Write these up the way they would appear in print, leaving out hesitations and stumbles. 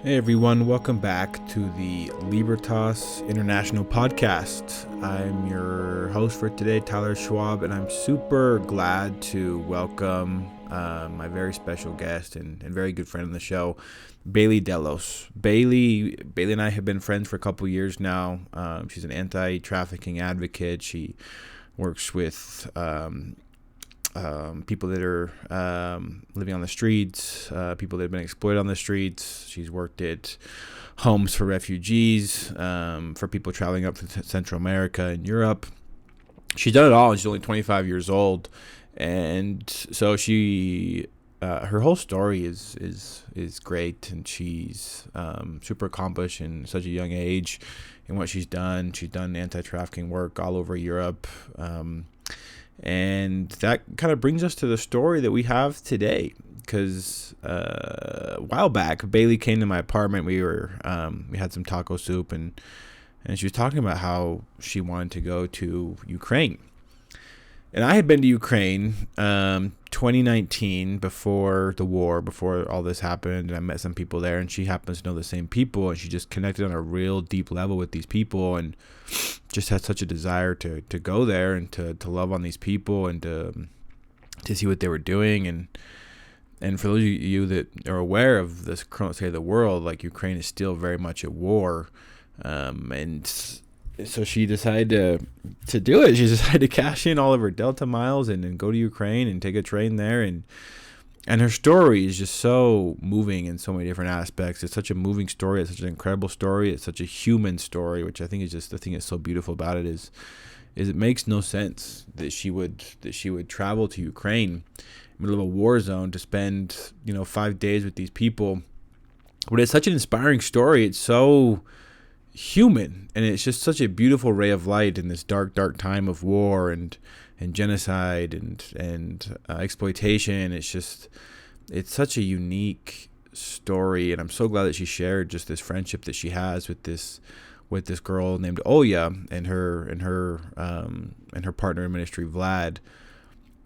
Hey everyone, welcome back to the Libertas International Podcast. I'm your host for today, Tyler Schwab, and I'm super glad to welcome my very special guest and very good friend on the show, Baleigh Dellos. Baleigh and I have been friends for a couple years now. She's an anti-trafficking advocate. She works with people that are living on the streets, people that have been exploited on the streets. She's worked at homes for refugees, for people traveling up to Central America and Europe. She's done it all. She's only 25 years old, and so she, her whole story is great, and she's super accomplished in such a young age in what she's done. She's done anti-trafficking work all over Europe. And that kind of brings us to the story that we have today, because a while back, Baleigh came to my apartment. We had some taco soup, and she was talking about how she wanted to go to Ukraine. And I had been to Ukraine 2019, before the war, before all this happened, and I met some people there, and she happens to know the same people, and she just connected on a real deep level with these people, and just had such a desire to go there and to love on these people and to see what they were doing. And for those of you that are aware of this current state of the world, like, Ukraine is still very much at war, and so she decided to do it. She decided to cash in all of her Delta miles and go to Ukraine and take a train there. And her story is just so moving in so many different aspects. It's such a moving story. It's such an incredible story. It's such a human story, which I think is just the thing that's so beautiful about it is it makes no sense that she would travel to Ukraine, in the middle of a war zone, to spend 5 days with these people. But it's such an inspiring story. It's so human, and it's just such a beautiful ray of light in this dark time of war and genocide and exploitation. It's such a unique story, and I'm so glad that she shared just this friendship that she has with this girl named Olya and her partner in ministry, Vlad.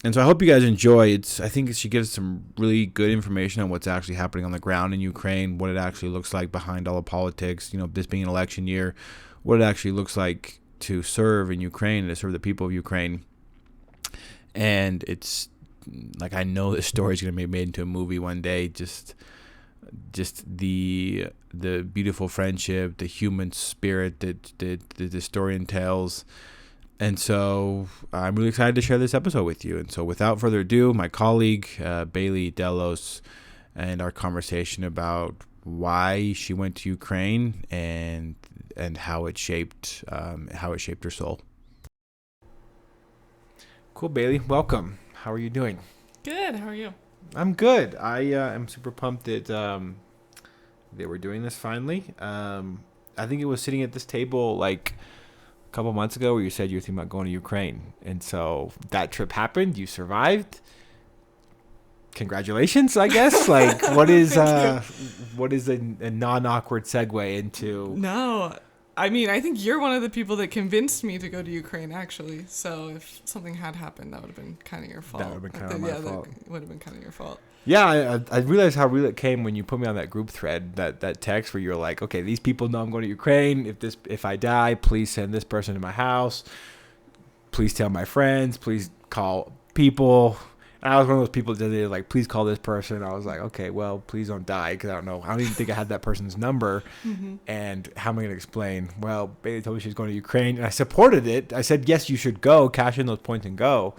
And so I hope you guys enjoy. I think she gives some really good information on what's actually happening on the ground in Ukraine, what it actually looks like behind all the politics, this being an election year, what it actually looks like to serve in Ukraine and to serve the people of Ukraine. And it's like, I know this story is going to be made into a movie one day. Just the beautiful friendship, the human spirit that the story entails. And so I'm really excited to share this episode with you. And so without further ado, my colleague, Baleigh Dellos, and our conversation about why she went to Ukraine and how it shaped her soul. Cool, Baleigh. Welcome. How are you doing? Good. How are you? I'm good. I am super pumped that we're doing this finally. I think it was sitting at this table like couple months ago where you said you were thinking about going to Ukraine, and so that trip happened. You survived. Congratulations, I guess. Like, what is a non-awkward segue into? No, I mean, I think you're one of the people that convinced me to go to Ukraine, actually. So if something had happened, that would have been kind of your fault. That would have been kind of my fault. That would have been kind of your fault. Yeah, I realized how real it came when you put me on that group thread, that text where you're like, okay, these people know I'm going to Ukraine. If I die, please send this person to my house. Please tell my friends. Please call people. And I was one of those people that did like, please call this person. I was like, okay, well, please don't die, because I don't know. I don't even think I had that person's number. Mm-hmm. And how am I going to explain? Well, Baleigh told me she was going to Ukraine, and I supported it. I said, yes, you should go. Cash in those points and go.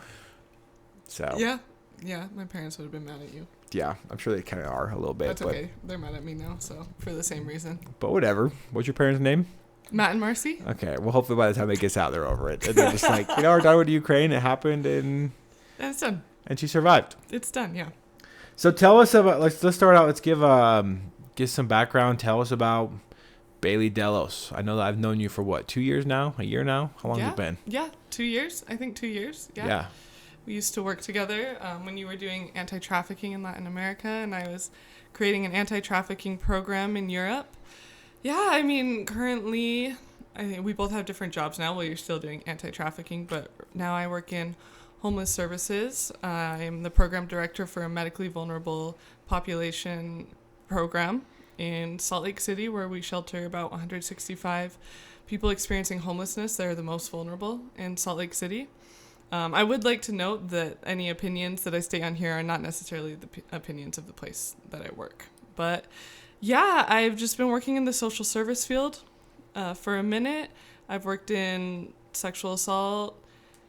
So Yeah, my parents would have been mad at you. Yeah, I'm sure they kind of are a little bit. That's okay. They're mad at me now, so for the same reason. But whatever. What's your parents' name? Matt and Marcy. Okay, well, hopefully by the time it gets out, they're over it. And they're just like, our daughter went to Ukraine. It happened, and it's done. And she survived. It's done, yeah. So tell us about. Let's start out. Let's give some background. Tell us about Baleigh Dellos. I know that I've known you for what, 2 years now? A year now? How long has it been? Yeah, 2 years. I think 2 years. Yeah. We used to work together when you were doing anti-trafficking in Latin America, and I was creating an anti-trafficking program in Europe. Yeah, I mean, currently, I think we both have different jobs now. Well, you're still doing anti-trafficking, but now I work in homeless services. I'm the program director for a medically vulnerable population program in Salt Lake City, where we shelter about 165 people experiencing homelessness. They're the most vulnerable in Salt Lake City. I would like to note that any opinions that I state on here are not necessarily the opinions of the place that I work. But yeah, I've just been working in the social service field for a minute. I've worked in sexual assault,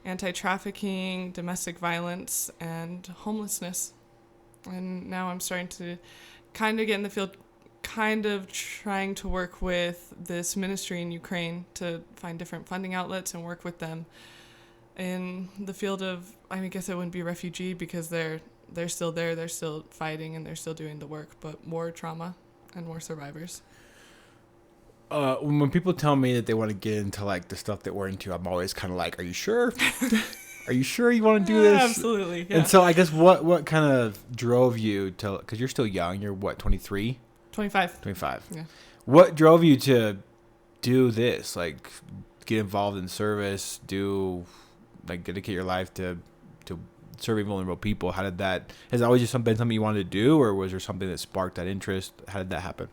anti-trafficking, domestic violence, and homelessness. And now I'm starting to kind of get in the field, kind of trying to work with this ministry in Ukraine to find different funding outlets and work with them in the field of, I guess it wouldn't be refugee because they're still there, they're still fighting, and they're still doing the work, but more trauma and more survivors. When people tell me that they want to get into like the stuff that we're into, I'm always kind of like, are you sure? Are you sure you want to do this? Absolutely. Yeah. And so I guess what kind of drove you to, because you're still young, you're what, 23? 25. Yeah. What drove you to do this? Like get involved in service, dedicate your life to serving vulnerable people? Has it always just been something you wanted to do, or was there something that sparked that interest? How did that happen?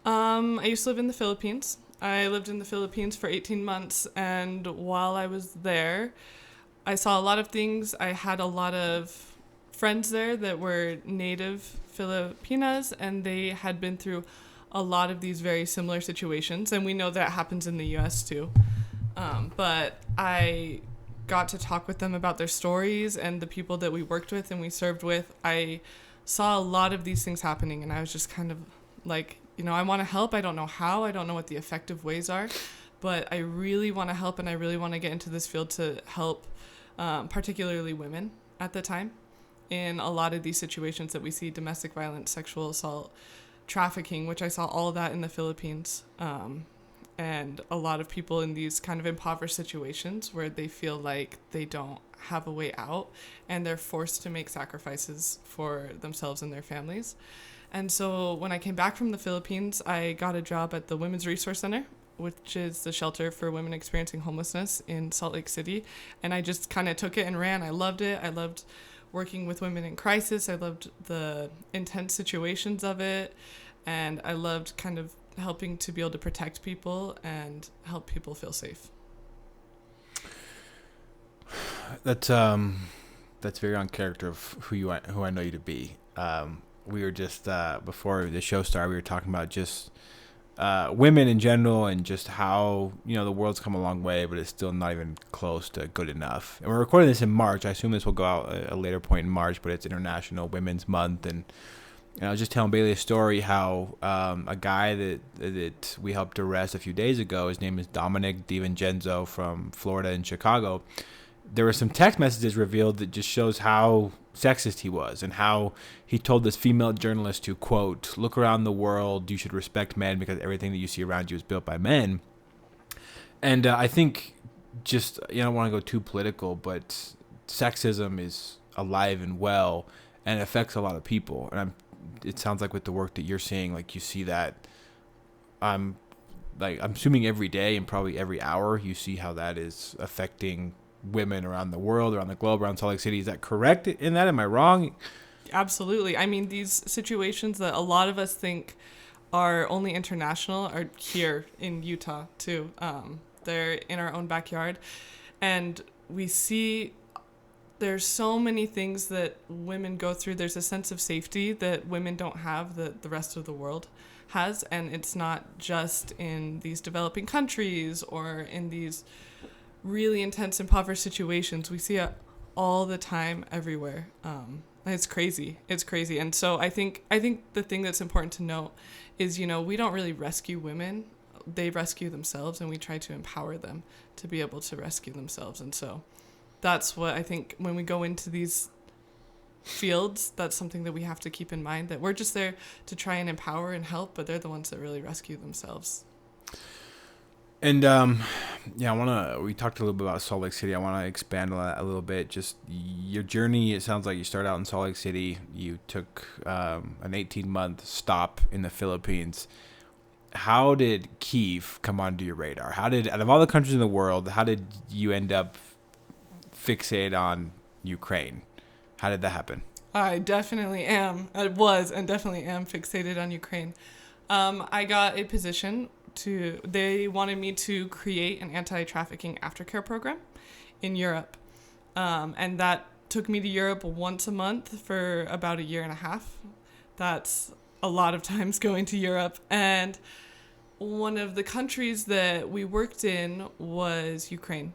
I used to live in the Philippines. I lived in the Philippines for 18 months, and while I was there, I saw a lot of things. I had a lot of friends there that were native Filipinas, and they had been through a lot of these very similar situations, and we know that happens in the U.S. too. But I got to talk with them about their stories and the people that we worked with and we served with. I saw a lot of these things happening, and I was just kind of like, I want to help. I don't know how. I don't know what the effective ways are, but I really want to help, and I really want to get into this field to help particularly women at the time in a lot of these situations that we see: domestic violence, sexual assault, trafficking, which I saw all of that in the Philippines, and a lot of people in these kind of impoverished situations where they feel like they don't have a way out and they're forced to make sacrifices for themselves and their families. And so when I came back from the Philippines, I got a job at the Women's Resource Center, which is the shelter for women experiencing homelessness in Salt Lake City. And I just kind of took it and ran. I loved it. I loved working with women in crisis. I loved the intense situations of it. And I loved kind of helping to be able to protect people and help people feel safe. That's very on character of who I know you to be. We were just before the show started, we were talking about just women in general and just how the world's come a long way, but it's still not even close to good enough. And we're recording this in March. I assume this will go out at a later point in March, but it's International Women's Month, and I was just telling Baleigh a story how a guy that we helped arrest a few days ago, his name is Dominic DiVincenzo from Florida and Chicago. There were some text messages revealed that just shows how sexist he was and how he told this female journalist to, quote, look around the world, you should respect men because everything that you see around you is built by men. And I think just, I don't want to go too political, but sexism is alive and well and it affects a lot of people. And it sounds like with the work that you're seeing, like you see that, I'm assuming every day and probably every hour you see how that is affecting women around the world, around the globe, around Salt Lake City. Is that correct in that? Am I wrong? Absolutely. I mean, these situations that a lot of us think are only international are here in Utah too. They're in our own backyard. And we see there's so many things that women go through. There's a sense of safety that women don't have that the rest of the world has. And it's not just in these developing countries or in these really intense, impoverished situations. We see it all the time, everywhere. It's crazy. It's crazy. And so I think the thing that's important to note is, we don't really rescue women. They rescue themselves, and we try to empower them to be able to rescue themselves. And so that's what I think when we go into these fields, that's something that we have to keep in mind, that we're just there to try and empower and help, but they're the ones that really rescue themselves. And we talked a little bit about Salt Lake City. I want to expand on that a little bit. Just your journey, it sounds like you started out in Salt Lake City. You took an 18-month stop in the Philippines. How did Kyiv come onto your radar? Out of all the countries in the world, how did you end up fixated on Ukraine? How did that happen? I definitely am. I was and definitely am fixated on Ukraine. I got a position they wanted me to create an anti-trafficking aftercare program in Europe. And that took me to Europe once a month for about a year and a half. That's a lot of times going to Europe. And one of the countries that we worked in was Ukraine.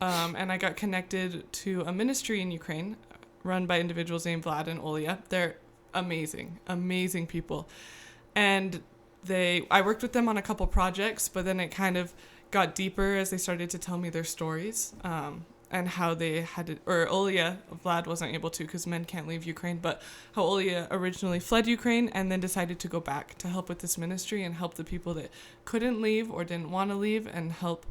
And I got connected to a ministry in Ukraine run by individuals named Vlad and Olya. They're amazing, amazing people. And I worked with them on a couple projects, but then it kind of got deeper as they started to tell me their stories. And how they had to, or Olya, Vlad wasn't able to because men can't leave Ukraine, but how Olya originally fled Ukraine and then decided to go back to help with this ministry and help the people that couldn't leave or didn't want to leave and help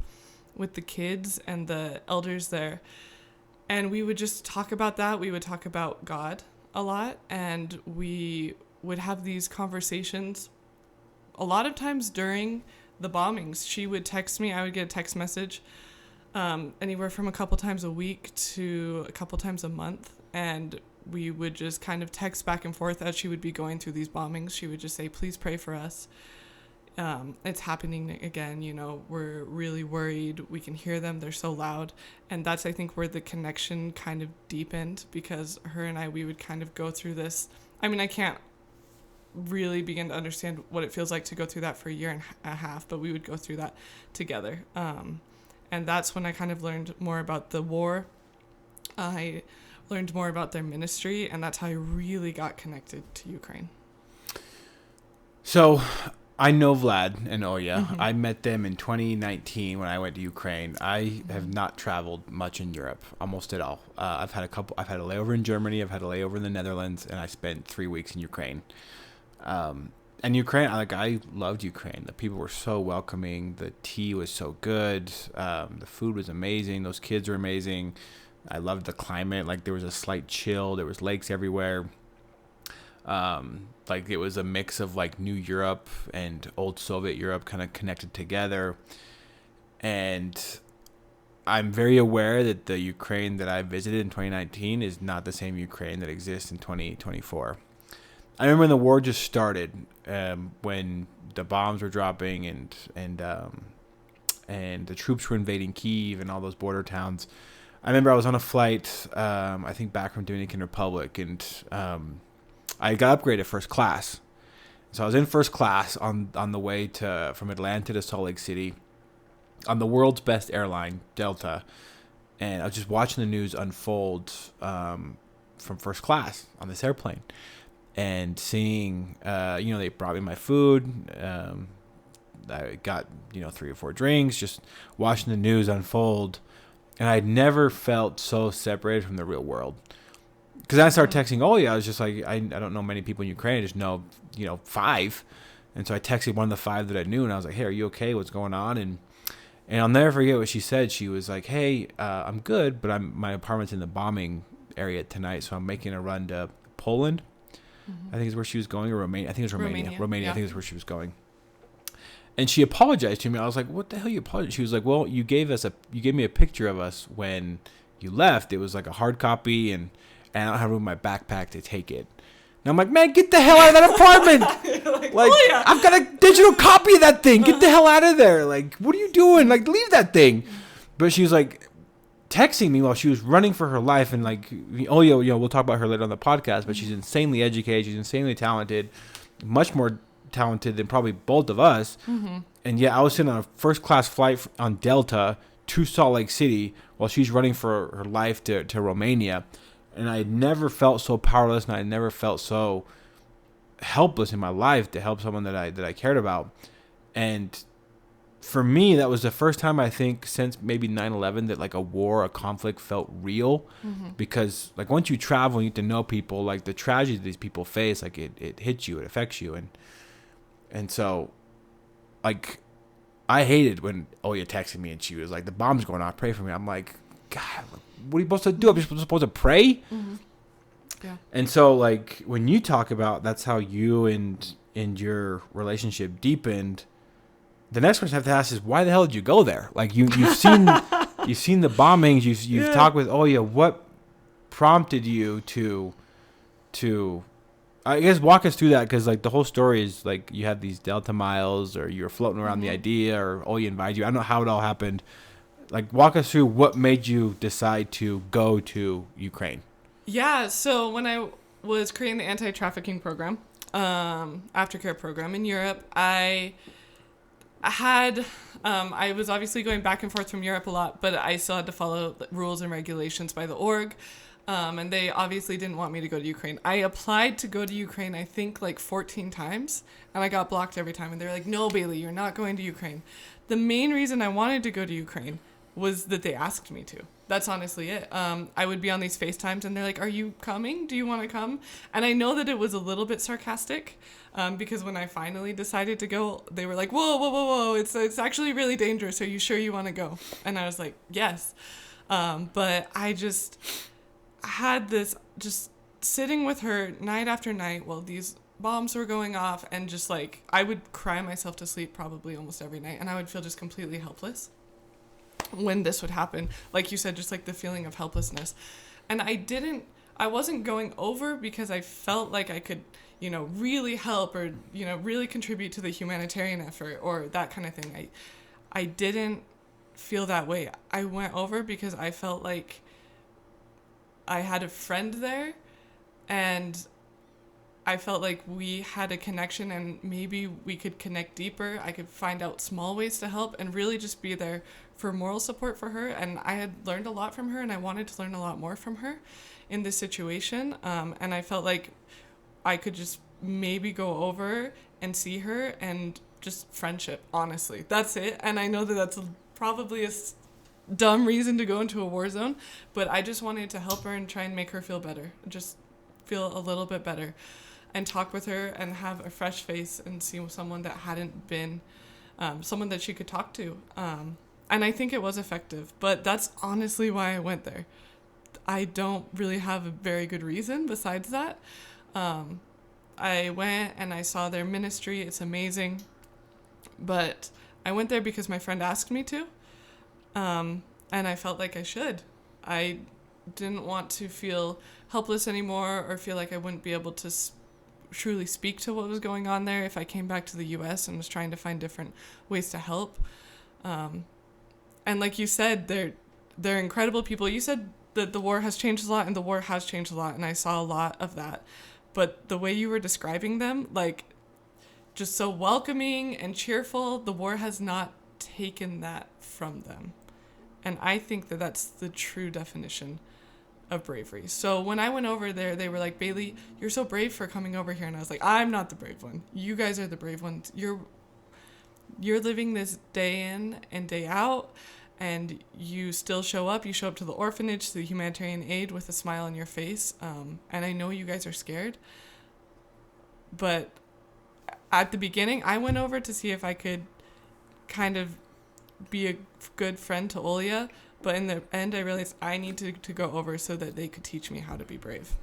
with the kids and the elders there. And we would just talk about that. We would talk about God a lot, and we would have these conversations a lot of times during the bombings. She would text me, I would get a text message anywhere from a couple times a week to a couple times a month, and we would just kind of text back and forth as she would be going through these bombings. She would just say, please pray for us. It's happening again, we're really worried. We can hear them, they're so loud. And that's, I think, where the connection kind of deepened, because her and we would kind of go through this. I mean, I can't really begin to understand what it feels like to go through that for a year and a half, but we would go through that together. And that's when I kind of learned more about the war. I learned more about their ministry, and that's how I really got connected to Ukraine. So I know Vlad and Olya. Mm-hmm. I met them in 2019 when I went to Ukraine. I have not traveled much in Europe, almost at all. I've had a layover in Germany. I've had a layover in the Netherlands, and I spent 3 weeks in Ukraine. And Ukraine, I loved Ukraine. The people were so welcoming. The tea was so good. The food was amazing. Those kids were amazing. I loved the climate. Like, there was a slight chill. There was lakes everywhere. It was a mix of like New Europe and old Soviet Europe kind of connected together. And I'm very aware that the Ukraine that I visited in 2019 is not the same Ukraine that exists in 2024. I remember when the war just started, when the bombs were dropping and the troops were invading Kyiv and all those border towns. I remember I was on a flight, I think back from Dominican Republic, and I got upgraded first class. So I was in first class on the way from Atlanta to Salt Lake City on the world's best airline, Delta. And I was just watching the news unfold from first class on this airplane. And seeing, they brought me my food. I got, 3 or 4 drinks, just watching the news unfold. And I'd never felt so separated from the real world. Because I started texting Olya. I was just like, I don't know many people in Ukraine. I just know, 5. And so I texted one of the 5 that I knew. And I was like, hey, are you okay? What's going on? And I'll never forget what she said. She was like, hey, I'm good, but my apartment's in the bombing area tonight. So I'm making a run to Poland. I think is where she was going, or Romania. I think it was Romania. Romania, yeah. I think is where she was going. And she apologized to me. I was like, "What the hell you apologize?" She was like, "Well, you gave me a picture of us when you left. It was like a hard copy, and I don't have room in my backpack to take it." And I'm like, "Man, get the hell out of that apartment! like oh, yeah. I've got a digital copy of that thing. Get the hell out of there! Like, what are you doing? Like, leave that thing." But she was like texting me while she was running for her life, and like, we'll talk about her later on the podcast, but she's insanely educated, she's insanely talented, much more talented than probably both of us. And I was sitting on a first class flight on Delta to Salt Lake City while she's running for her life to Romania, and I had never felt so powerless, and I had never felt so helpless in my life to help someone that I cared about. And for me, that was the first time, I think, since maybe 9/11 that like a conflict felt real. Because like once you travel and you get to know people, like the tragedy these people face, like it hits you, it affects you. And so like I hated when Olya texted me and she was like, the bomb's going off, pray for me. I'm like, God, what are you supposed to do? I'm just supposed to pray? Yeah. And so like when you talk about that's how you and your relationship deepened, the next question I have to ask is, why the hell did you go there? Like you've seen the bombings, you've talked with Olya. What prompted you to I guess walk us through that, because like the whole story is like you had these Delta miles, or you were floating around the idea, or Oya invited you. I don't know how it all happened. Like, walk us through what made you decide to go to Ukraine. Yeah, so when I was creating the anti-trafficking program, aftercare program in Europe, I was obviously going back and forth from Europe a lot, but I still had to follow the rules and regulations by the org. And they obviously didn't want me to go to Ukraine. I applied to go to Ukraine, I think, like 14 times, and I got blocked every time. And they were like, no, Baleigh, you're not going to Ukraine. The main reason I wanted to go to Ukraine was that they asked me to. That's honestly it. I would be on these FaceTimes, and they're like, are you coming? Do you want to come? And I know that it was a little bit sarcastic, because when I finally decided to go, they were like, whoa, whoa, whoa, whoa, it's actually really dangerous. Are you sure you want to go? And I was like, yes. But I just had this, just sitting with her night after night while these bombs were going off, and just like, I would cry myself to sleep probably almost every night, and I would feel just completely helpless when this would happen. Like you said, just like the feeling of helplessness. And I wasn't going over because I felt like I could, really help, or, really contribute to the humanitarian effort or that kind of thing. I didn't feel that way. I went over because I felt like I had a friend there, and I felt like we had a connection, and maybe we could connect deeper. I could find out small ways to help and really just be there for moral support for her. And I had learned a lot from her, and I wanted to learn a lot more from her in this situation. And I felt like I could just maybe go over and see her, and just friendship, honestly. That's it. And I know that that's probably a dumb reason to go into a war zone, but I just wanted to help her and try and make her feel better, just feel a little bit better, and talk with her and have a fresh face and see someone that hadn't been someone that she could talk to. And I think it was effective, but that's honestly why I went there. I don't really have a very good reason besides that. I went and I saw their ministry. It's amazing. But I went there because my friend asked me to. And I felt like I should. I didn't want to feel helpless anymore, or feel like I wouldn't be able to truly speak to what was going on there if I came back to the U.S. and was trying to find different ways to help. And like you said, they're incredible people. You said that the war has changed a lot, and the war has changed a lot, and I saw a lot of that. But the way you were describing them, like, just so welcoming and cheerful, the war has not taken that from them. And I think that that's the true definition of bravery. So when I went over there, they were like, Baleigh, you're so brave for coming over here. And I was like, I'm not the brave one. You guys are the brave ones. You're living this day in and day out, and you still show up. You show up to the orphanage, to the humanitarian aid with a smile on your face. And I know you guys are scared. But at the beginning, I went over to see if I could kind of be a good friend to Oya. But in the end, I realized I needed to go over so that they could teach me how to be brave.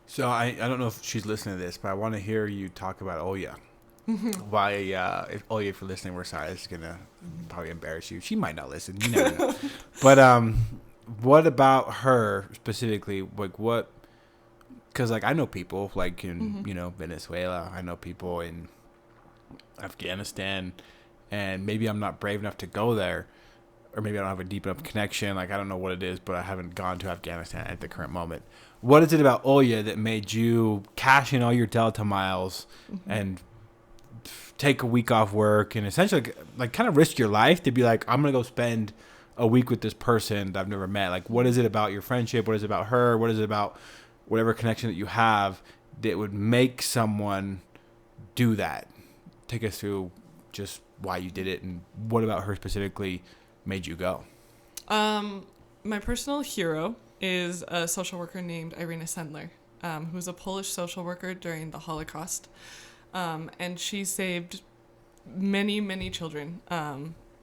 So I don't know if she's listening to this, but I want to hear you talk about Oya. Why, if Oya, if you're listening, we're sorry. This is going to probably embarrass you. She might not listen. You never know. But what about her specifically? Like, what? Because, like, I know people, like, in, Venezuela. I know people in Afghanistan. And maybe I'm not brave enough to go there. Or maybe I don't have a deep enough connection. Like, I don't know what it is, but I haven't gone to Afghanistan at the current moment. What is it about Oya that made you cash in all your Delta miles and take a week off work and essentially, like, kind of risk your life to be like, I'm going to go spend a week with this person that I've never met? Like, what is it about your friendship? What is it about her? What is it about whatever connection that you have that would make someone do that? Take us through just why you did it, and what about her specifically made you go? My personal hero is a social worker named Irina Sendler, who's a Polish social worker during the Holocaust. And she saved many, many children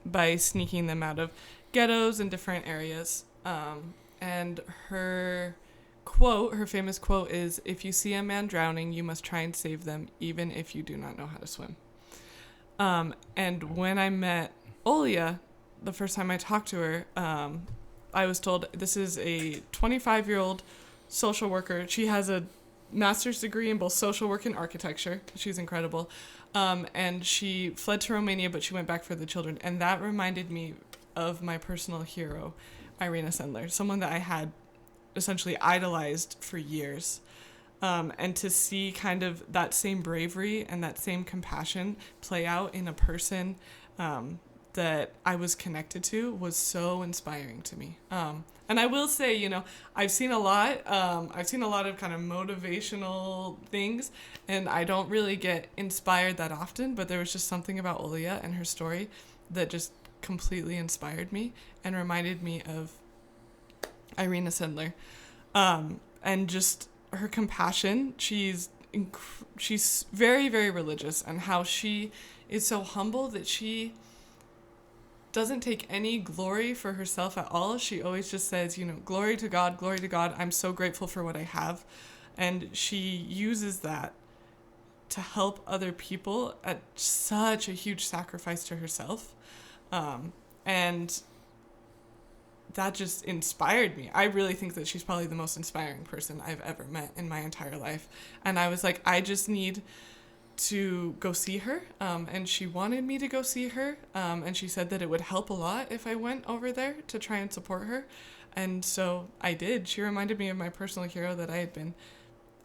by sneaking them out of ghettos and different areas. And her famous quote is, "If you see a man drowning, you must try and save them, even if you do not know how to swim." And when I met Oya, the first time I talked to her, I was told this is a 25-year-old social worker. She has a master's degree in both social work and architecture. She's incredible. And she fled to Romania, but she went back for the children. And that reminded me of my personal hero, Irina Sendler, someone that I had essentially idolized for years. And to see kind of that same bravery and that same compassion play out in a person that I was connected to was so inspiring to me. And I will say, you know, I've seen a lot of kind of motivational things, and I don't really get inspired that often, but there was just something about Olia and her story that just completely inspired me and reminded me of Irina Sendler. And just her compassion. She's very, very religious, and how she is so humble that she doesn't take any glory for herself at all. She always just says, you know, glory to God, I'm so grateful for what I have. And she uses that to help other people at such a huge sacrifice to herself. And that just inspired me. I really think that she's probably the most inspiring person I've ever met in my entire life. And I was like, I just need to go see her. And she wanted me to go see her. And she said that it would help a lot if I went over there to try and support her. And so I did. She reminded me of my personal hero that I had been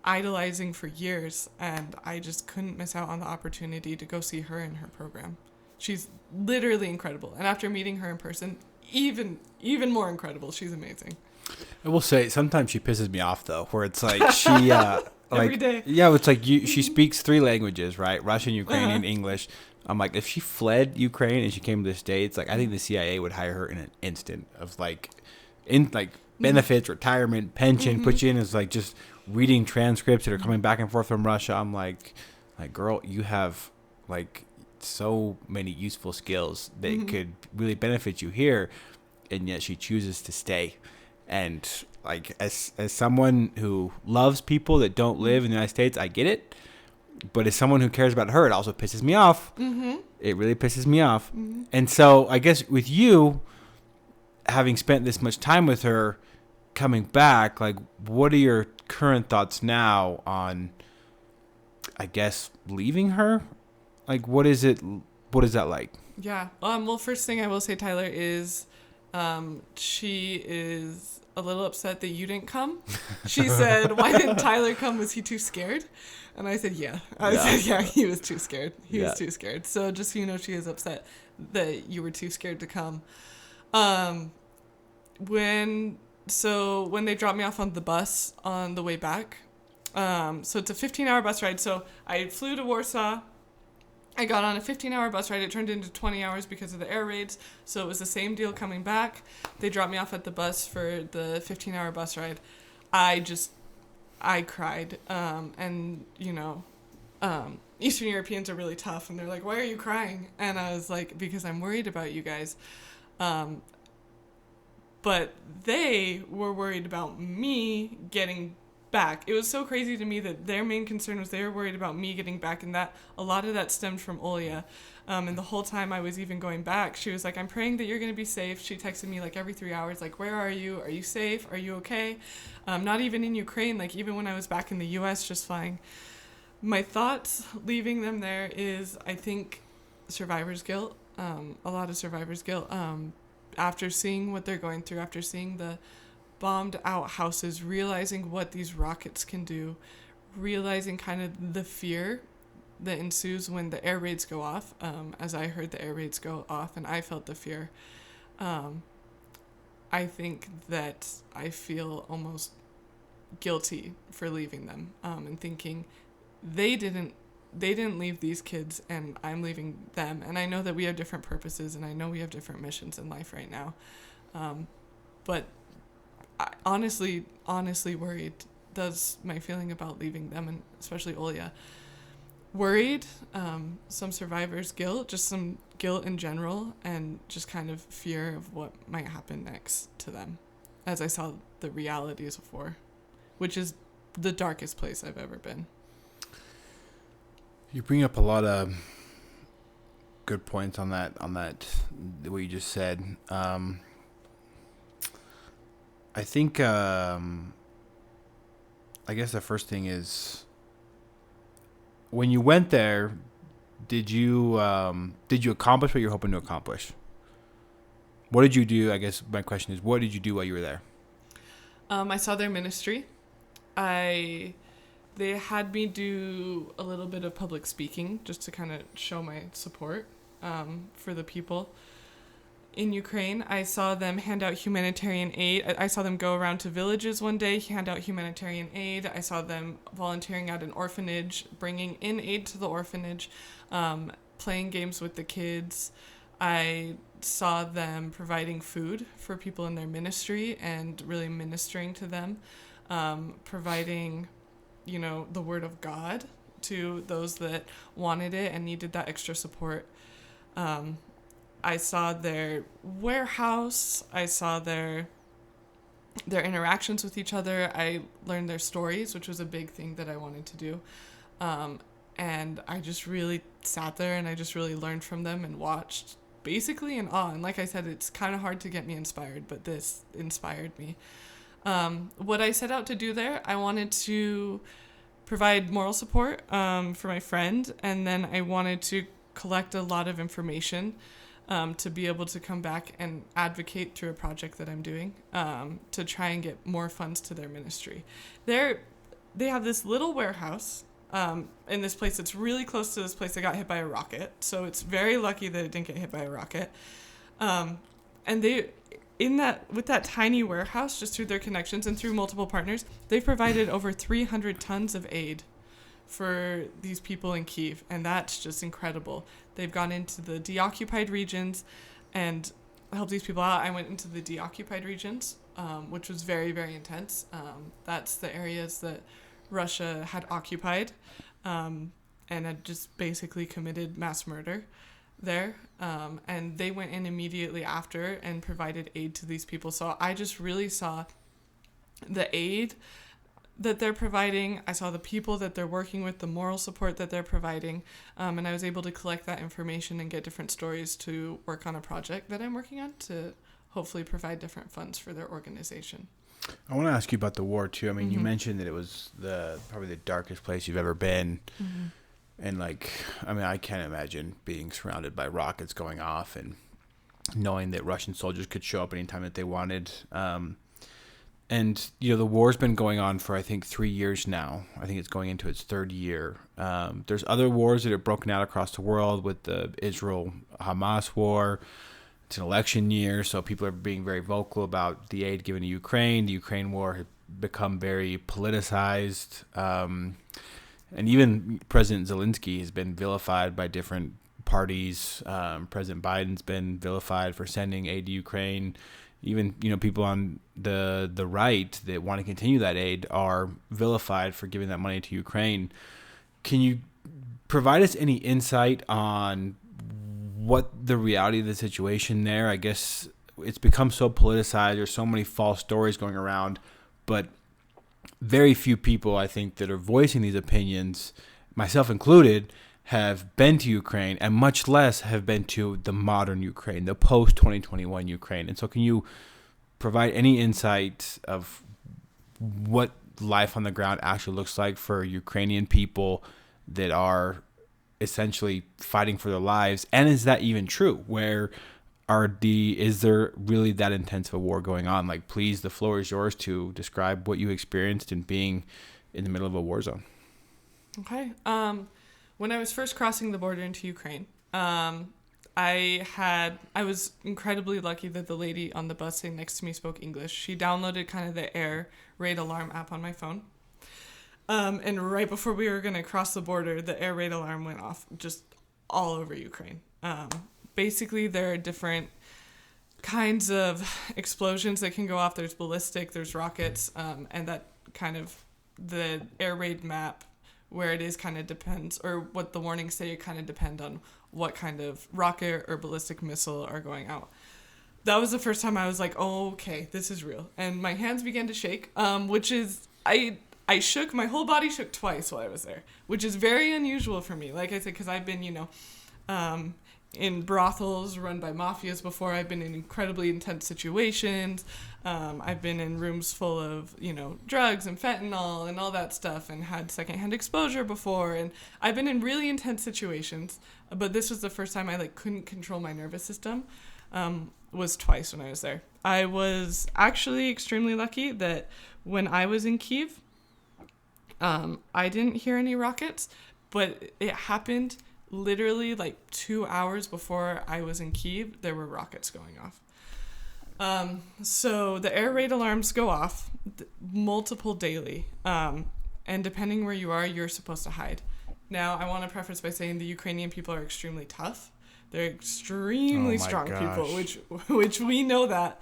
idolizing for years. And I just couldn't miss out on the opportunity to go see her in her program. She's literally incredible. And after meeting her in person, even more incredible. She's amazing. I will say, sometimes she pisses me off, though, where it's like she... Every day. Yeah, it's like she speaks 3 languages, right? Russian, Ukrainian, English. I'm like, if she fled Ukraine and she came to the States, like, I think the CIA would hire her in an instant of benefits, retirement, pension, put you in as like just reading transcripts that are coming back and forth from Russia. I'm like, girl, you have like so many useful skills that could really benefit you here, and yet she chooses to stay. And like, as someone who loves people that don't live in the United States, I get it. But as someone who cares about her, it also pisses me off. It really pisses me off. And so I guess with you, having spent this much time with her, coming back, like, what are your current thoughts now on, I guess, leaving her? Like, what is that like? Yeah. Well, first thing I will say, Tyler, is she is a little upset that you didn't come. She said, why didn't Tyler come? Was he too scared? And I said, yeah. I said, yeah, he was too scared. He was too scared. So just so you know, she is upset that you were too scared to come. When they dropped me off on the bus on the way back, so it's a 15-hour bus ride. So I flew to Warsaw. I got on a 15-hour bus ride. It turned into 20 hours because of the air raids. So it was the same deal coming back. They dropped me off at the bus for the 15-hour bus ride. I cried. And, you know, Eastern Europeans are really tough. And they're like, why are you crying? And I was like, because I'm worried about you guys. But they were worried about me getting back. It was so crazy to me that their main concern was they were worried about me getting back, and that a lot of that stemmed from Olia. And the whole time I was even going back, she was like, I'm praying that you're going to be safe. She texted me like every 3 hours, like, where are you? Are you safe? Are you okay? Not even in Ukraine, like even when I was back in the US just flying. My thoughts leaving them there is, I think, survivor's guilt. A lot of survivor's guilt. After seeing what they're going through, after seeing the bombed out houses, realizing what these rockets can do, realizing kind of the fear that ensues when the air raids go off, as I heard the air raids go off and I felt the fear. I think that I feel almost guilty for leaving them, and thinking they didn't leave these kids and I'm leaving them. And I know that we have different purposes and I know we have different missions in life right now. But I honestly worried. That's my feeling about leaving them, and especially Olia. Worried, some survivor's guilt, just some guilt in general, and just kind of fear of what might happen next to them as I saw the realities of war, which is the darkest place I've ever been. You bring up a lot of good points on that what you just said. I think I guess the first thing is, when you went there, did you accomplish what you're hoping to accomplish? What did you do? I guess my question is, what did you do while you were there? I saw their ministry. They had me do a little bit of public speaking just to kind of show my support for the people in Ukraine. I saw them hand out humanitarian aid. I saw them go around to villages one day, hand out humanitarian aid. I saw them volunteering at an orphanage, bringing in aid to the orphanage, playing games with the kids. I saw them providing food for people in their ministry and really ministering to them, providing, the word of God to those that wanted it and needed that extra support. I saw their warehouse. I saw their interactions with each other. I learned their stories, which was a big thing that I wanted to do. And I just really sat there and I just really learned from them and watched basically in awe. And like I said, it's kind of hard to get me inspired, but this inspired me. What I set out to do there, I wanted to provide moral support for my friend, and then I wanted to collect a lot of information to be able to come back and advocate through a project that I'm doing to try and get more funds to their ministry. They have this little warehouse in this place that's really close to this place that got hit by a rocket. So it's very lucky that it didn't get hit by a rocket. And with that tiny warehouse, just through their connections and through multiple partners, they've provided over 300 tons of aid for these people in Kyiv, and that's just incredible. They've gone into the deoccupied regions and helped these people out. I went into the deoccupied regions, which was very, very intense. That's the areas that Russia had occupied and had just basically committed mass murder there. And they went in immediately after and provided aid to these people. So I just really saw the aid that they're providing. I saw the people that they're working with, the moral support that they're providing, and I was able to collect that information and get different stories to work on a project that I'm working on to hopefully provide different funds for their organization. I want to ask you about the war too. I mean, you mentioned that it was probably the darkest place you've ever been, and I can't imagine being surrounded by rockets going off and knowing that Russian soldiers could show up anytime that they wanted. And, the war's been going on for, I think, 3 years now. I think it's going into its third year. There's other wars that have broken out across the world with the Israel-Hamas war. It's an election year, so people are being very vocal about the aid given to Ukraine. The Ukraine war has become very politicized. And even President Zelensky has been vilified by different parties. President Biden's been vilified for sending aid to Ukraine. Even, people on the right that want to continue that aid are vilified for giving that money to Ukraine. Can you provide us any insight on what the reality of the situation there? I guess it's become so politicized. There's so many false stories going around, but very few people, I think, that are voicing these opinions, myself included, have been to Ukraine, and much less have been to the modern Ukraine, the post-2021 Ukraine. And so can you provide any insight of what life on the ground actually looks like for Ukrainian people that are essentially fighting for their lives? And is that even true? Is there really that intense of a war going on? Please, the floor is yours to describe what you experienced in being in the middle of a war zone. Okay. When I was first crossing the border into Ukraine, I was incredibly lucky that the lady on the bus sitting next to me spoke English. She downloaded kind of the air raid alarm app on my phone. And right before we were going to cross the border, the air raid alarm went off just all over Ukraine. Basically, there are different kinds of explosions that can go off. There's ballistic, there's rockets, and that kind of the air raid map where it is kind of depends, or what the warnings say, it kind of depend on what kind of rocket or ballistic missile are going out. That was the first time I was like, oh, okay, this is real. And my hands began to shake, which is, I shook, my whole body shook twice while I was there, which is very unusual for me. Like I said, because I've been, in brothels run by mafias before. I've been in incredibly intense situations. I've been in rooms full of, drugs and fentanyl and all that stuff, and had secondhand exposure before. And I've been in really intense situations, but this was the first time I couldn't control my nervous system. Was twice when I was there. I was actually extremely lucky that when I was in Kyiv, I didn't hear any rockets, but it happened literally 2 hours before I was in Kyiv. There were rockets going off. So the air raid alarms go off multiple daily. And depending where you are, you're supposed to hide. Now, I want to preface by saying the Ukrainian people are extremely tough. They're extremely strong people, which we know that.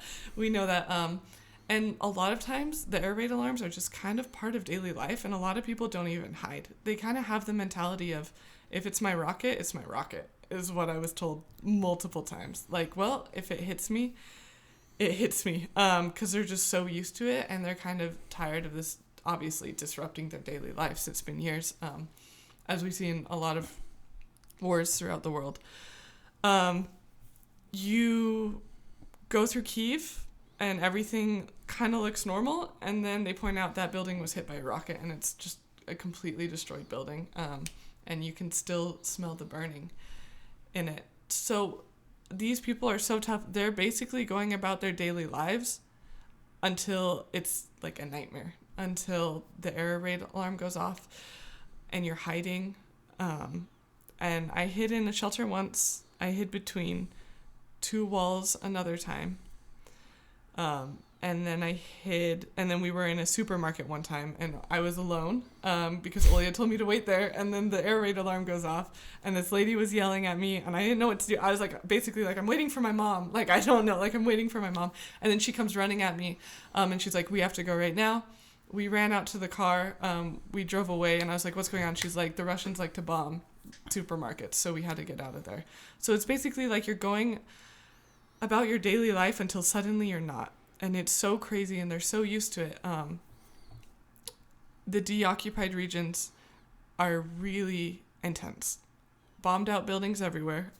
And a lot of times the air raid alarms are just kind of part of daily life, and a lot of people don't even hide. They kind of have the mentality of, if it's my rocket, it's my rocket, is what I was told multiple times. If it hits me, it hits me. Because they're just so used to it, and they're kind of tired of this, obviously, disrupting their daily lives. It's been years, as we see in a lot of wars throughout the world. You go through Kyiv, and everything kind of looks normal, and then they point out that building was hit by a rocket, and it's just a completely destroyed building, and you can still smell the burning in it. So these people are so tough. They're basically going about their daily lives until it's like a nightmare, until the air raid alarm goes off and you're hiding. And I hid in a shelter once. I hid between two walls another time. And then we were in a supermarket one time, and I was alone, because Olya told me to wait there, and then the air raid alarm goes off, and this lady was yelling at me, and I didn't know what to do. I was basically I'm waiting for my mom. I don't know, I'm waiting for my mom. And then she comes running at me, and she's like, we have to go right now. We ran out to the car, we drove away, and I was like, what's going on? She's like, the Russians like to bomb supermarkets, so we had to get out of there. So it's basically you're going about your daily life until suddenly you're not. And it's so crazy, and they're so used to it. The deoccupied regions are really intense. Bombed out buildings everywhere.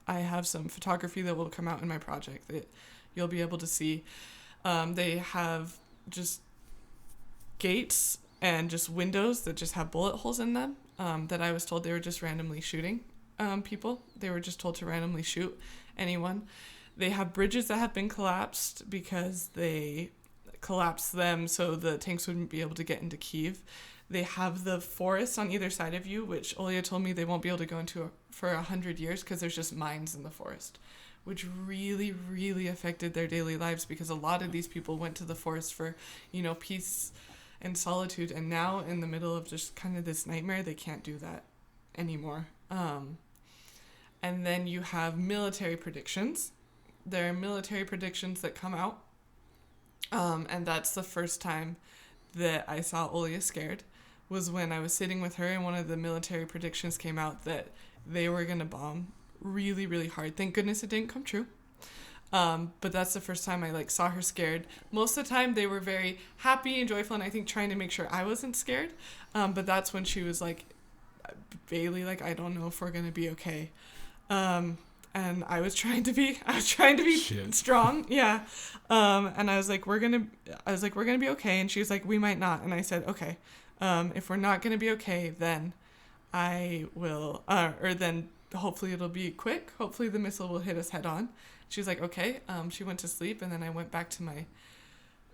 I have some photography that will come out in my project that you'll be able to see. They have just gates and just windows that just have bullet holes in them, that I was told they were just randomly shooting people. They were just told to randomly shoot anyone. They have bridges that have been collapsed because they collapsed them so the tanks wouldn't be able to get into Kyiv. They have the forest on either side of you, which Olya told me they won't be able to go into for 100 years because there's just mines in the forest, which really, really affected their daily lives, because a lot of these people went to the forest for, peace and solitude, and now in the middle of just kind of this nightmare, they can't do that anymore. And then you have military predictions. There are military predictions that come out, and that's the first time that I saw Olya scared, was when I was sitting with her, and one of the military predictions came out that they were going to bomb really, really hard. Thank goodness it didn't come true. But that's the first time I saw her scared. Most of the time they were very happy and joyful, and I think trying to make sure I wasn't scared. But that's when she was like, Baleigh, I don't know if we're going to be okay. And I was trying to be strong. Yeah. And I was like, we're going to be okay. And she was like, we might not. And I said, okay. If we're not going to be okay, then I will, or then hopefully it'll be quick. Hopefully the missile will hit us head on. She was like, okay. She went to sleep, and then I went back to my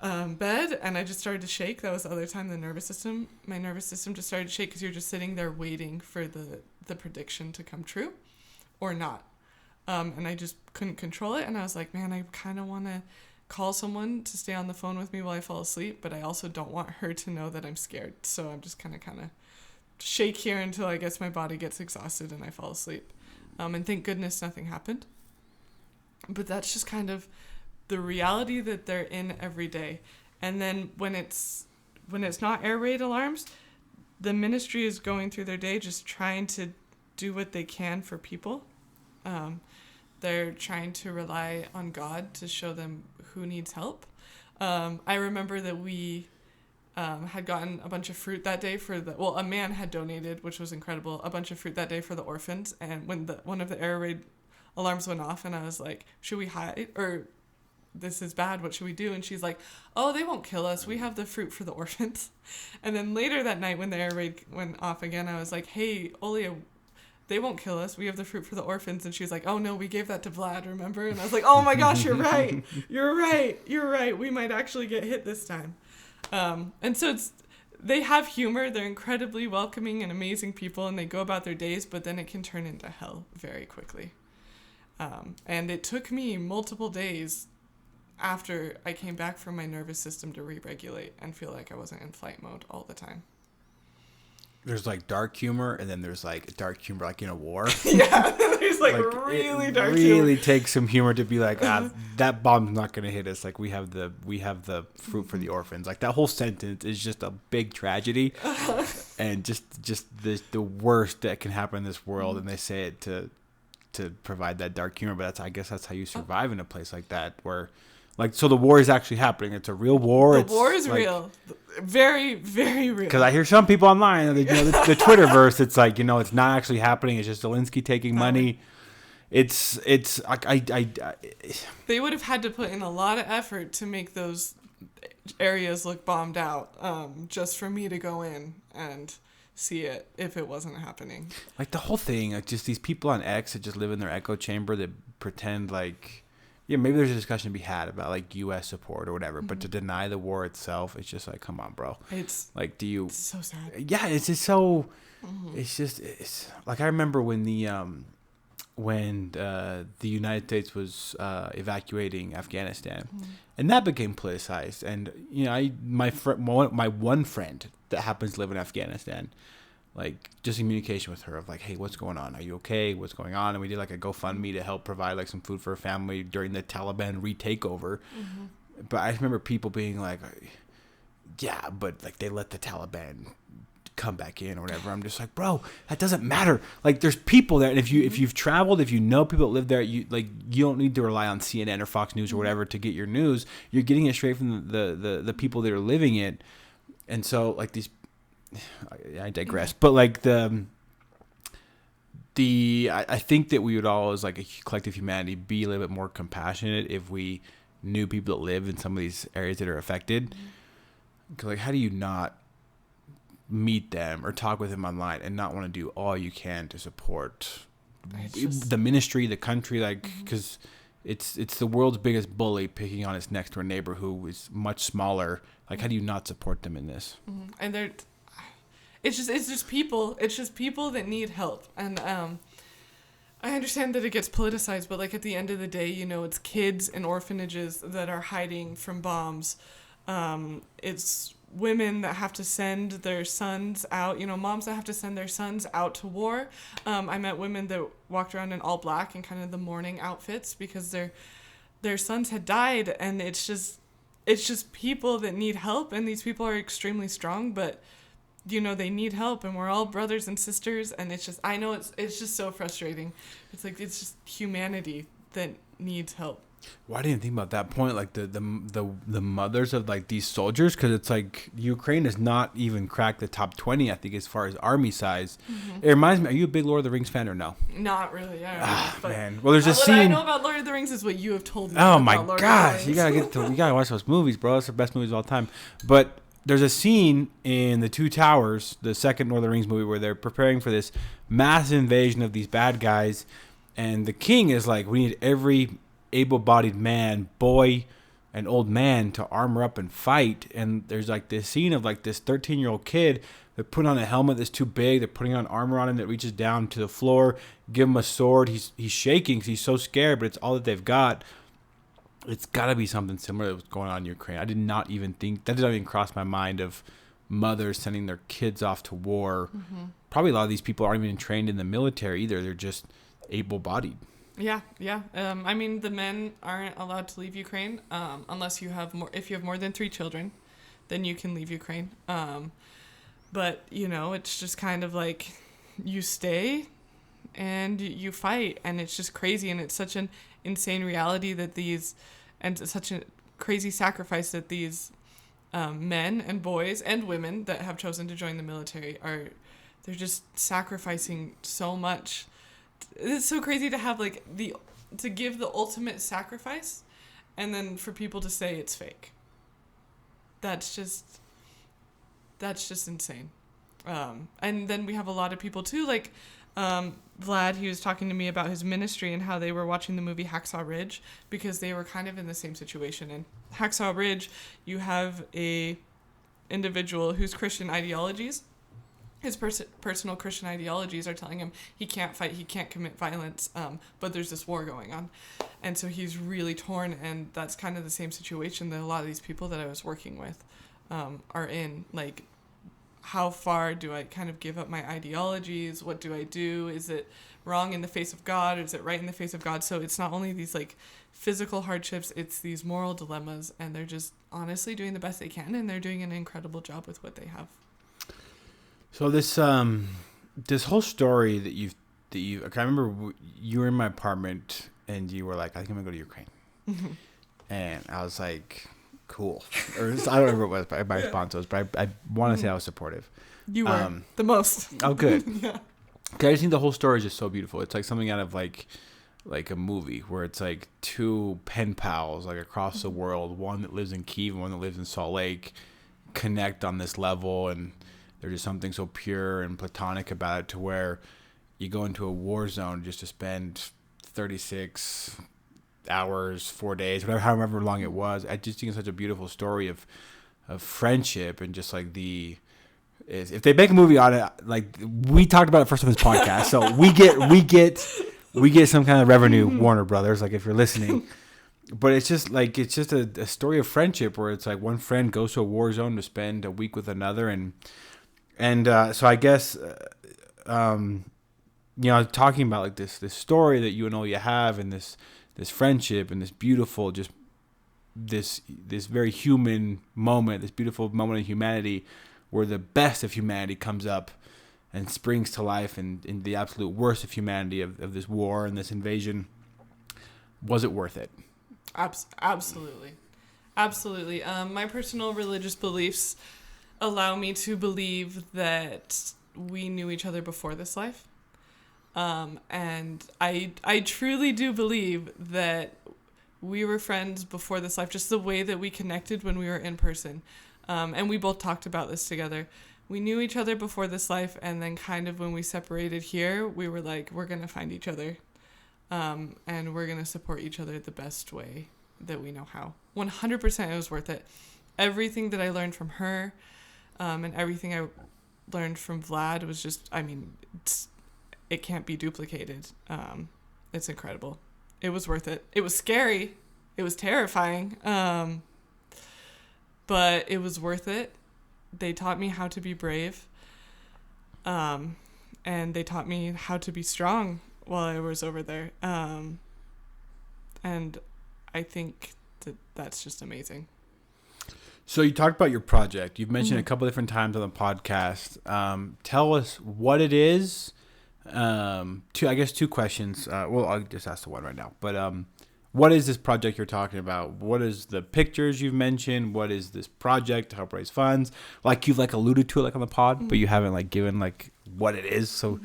bed, and I just started to shake. That was the other time my nervous system just started to shake, because you're just sitting there waiting for the prediction to come true or not. And I just couldn't control it. And I was like, man, I kind of want to call someone to stay on the phone with me while I fall asleep, but I also don't want her to know that I'm scared. So I'm just kind of shake here until I guess my body gets exhausted and I fall asleep. And thank goodness nothing happened. But that's just kind of the reality that they're in every day. And then when it's not air raid alarms, the ministry is going through their day just trying to do what they can for people. They're trying to rely on God to show them who needs help. I remember that we had gotten a bunch of fruit that day a man had donated, which was incredible, a bunch of fruit that day for the orphans. And when one of the air raid alarms went off, and I was like, should we hide? Or this is bad, what should we do? And she's like, oh, they won't kill us. We have the fruit for the orphans. And then later that night when the air raid went off again, I was like, hey, Olia, they won't kill us. We have the fruit for the orphans. And she was like, oh, no, we gave that to Vlad, remember? And I was like, oh, my gosh, you're right. You're right. You're right. We might actually get hit this time. And so they have humor. They're incredibly welcoming and amazing people, and they go about their days, but then it can turn into hell very quickly. And it took me multiple days after I came back from my nervous system to re-regulate and feel like I wasn't in flight mode all the time. There's like dark humor, and then there's like dark humor like in a war. Yeah, there's like really dark humor. Really takes some humor to be like, that bomb's not gonna hit us. Like we have the fruit for the orphans. Like that whole sentence is just a big tragedy, and just the worst that can happen in this world. And they say it to provide that dark humor, but I guess that's how you survive in a place like that where. Like, so the war is actually happening. It's a real war. The war is like, real. Very, very real. Because I hear some people online, the Twitterverse, it's like, it's not actually happening. It's just Zelensky taking money. It's they would have had to put in a lot of effort to make those areas look bombed out, just for me to go in and see it if it wasn't happening. Like, the whole thing, like, just these people on X that just live in their echo chamber that pretend like... Yeah, maybe there's a discussion to be had about like U.S. support or whatever, but to deny the war itself, it's just like, come on, bro. It's like, it's so sad. Yeah, it's just so. It's like I remember when the United States was evacuating Afghanistan, and that became politicized. And my one friend that happens to live in Afghanistan. Like, just in communication with her of like, hey, what's going on? Are you okay? What's going on? And we did like a GoFundMe to help provide like some food for her family during the Taliban retakeover. But I remember people being like, yeah, but like they let the Taliban come back in or whatever. I'm just like, bro, that doesn't matter. Like, there's people there, and if you've traveled, if you know people that live there, you don't need to rely on CNN or Fox News or whatever to get your news. You're getting it straight from the people that are living it. And so like these. I digress, but like I think that we would all, as like a collective humanity, be a little bit more compassionate if we knew people that live in some of these areas that are affected. Because like, how do you not meet them or talk with them online and not want to do all you can to support the ministry, the country? Like, because it's the world's biggest bully picking on its next door neighbor who is much smaller. Like, how do you not support them in this? And it's just people. It's just people that need help. And I understand that it gets politicized, but like at the end of the day, it's kids and orphanages that are hiding from bombs. It's women that have to send their sons out, moms that have to send their sons out to war. I met women that walked around in all black and kind of the mourning outfits because their sons had died. And it's just people that need help. And these people are extremely strong, but they need help, and we're all brothers and sisters, and it's just, I know it's just so frustrating. It's like, it's just humanity that needs help. Why didn't you think about that point, like the mothers of like these soldiers? Because it's like Ukraine has not even cracked the top 20, I think, as far as army size. It reminds me, are you a big Lord of the Rings fan or no? Not really. Man. Well, there's a scene. What I know about Lord of the Rings is what you have told me. Oh my gosh, you gotta watch those movies, bro. That's the best movies of all time. But there's a scene in The Two Towers, the second Lord of the Rings movie, where they're preparing for this massive invasion of these bad guys. And the king is like, we need every able-bodied man, boy, and old man to armor up and fight. And there's like this scene of like this 13-year-old kid. They're putting on a helmet that's too big. They're putting on armor on him that reaches down to the floor. Give him a sword. He's shaking because he's so scared, but it's all that they've got. It's got to be something similar to what's going on in Ukraine. I did not even think, that did not even cross my mind of mothers sending their kids off to war. Probably a lot of these people aren't even trained in the military either. They're just able-bodied. Yeah. I mean, the men aren't allowed to leave Ukraine unless if you have more than 3 children, then you can leave Ukraine. But, it's just kind of like you stay and you fight, and it's just crazy, and it's such an insane reality that and such a crazy sacrifice that these men and boys and women that have chosen to join the military they're just sacrificing so much. It's so crazy to have like to give the ultimate sacrifice and then for people to say it's fake. That's just insane. And then we have a lot of people too, like Vlad, he was talking to me about his ministry and how they were watching the movie Hacksaw Ridge because they were kind of in the same situation. In Hacksaw Ridge, you have a individual whose Christian ideologies, his personal Christian ideologies are telling him he can't fight, he can't commit violence, but there's this war going on. And so he's really torn, and that's kind of the same situation that a lot of these people that I was working with are in. Like, how far do I kind of give up my ideologies? What do I do? Is it wrong in the face of God, or is it right in the face of God? So it's not only these like physical hardships, it's these moral dilemmas, and they're just honestly doing the best they can, and they're doing an incredible job with what they have. So this whole story that you I remember you were in my apartment and you were like, I think I'm gonna go to Ukraine. Mm-hmm. And I was like, cool. Or I don't remember what my response was, but I want to say I was supportive. You were the most. Oh, good. Yeah. Okay, I just think the whole story is just so beautiful. It's like something out of like a movie where it's like two pen pals like across the world, one that lives in Kyiv and one that lives in Salt Lake, connect on this level, and there's just something so pure and platonic about it to where you go into a war zone just to spend 36 hours, 4 days, however long it was. I just think it's such a beautiful story of friendship and just like if they make a movie on it, like we talked about it first on this podcast, so we get some kind of revenue, Warner Brothers, like if you're listening. But it's just a story of friendship where it's like one friend goes to a war zone to spend a week with another, and so I guess talking about like this story that you and Olya have, and this friendship and this beautiful, just this very human moment, this beautiful moment of humanity where the best of humanity comes up and springs to life, and in the absolute worst of humanity of this war and this invasion. Was it worth it? Absolutely. My personal religious beliefs allow me to believe that we knew each other before this life. And I truly do believe that we were friends before this life, just the way that we connected when we were in person. And we both talked about this together. We knew each other before this life, and then kind of when we separated here, we were like, we're going to find each other. And we're going to support each other the best way that we know how. 100% it was worth it. Everything that I learned from her, and everything I learned from Vlad was just, it can't be duplicated. It's incredible. It was worth it. It was scary. It was terrifying. But it was worth it. They taught me how to be brave. And they taught me how to be strong while I was over there. And I think that's just amazing. So you talked about your project. You've mentioned a couple different times on the podcast. Tell us what it is. Two questions. I'll just ask the one right now. But what is this project you're talking about? What is the pictures you've mentioned? What is this project to help raise funds? Like you've alluded to it on the pod, but you haven't given what it is. So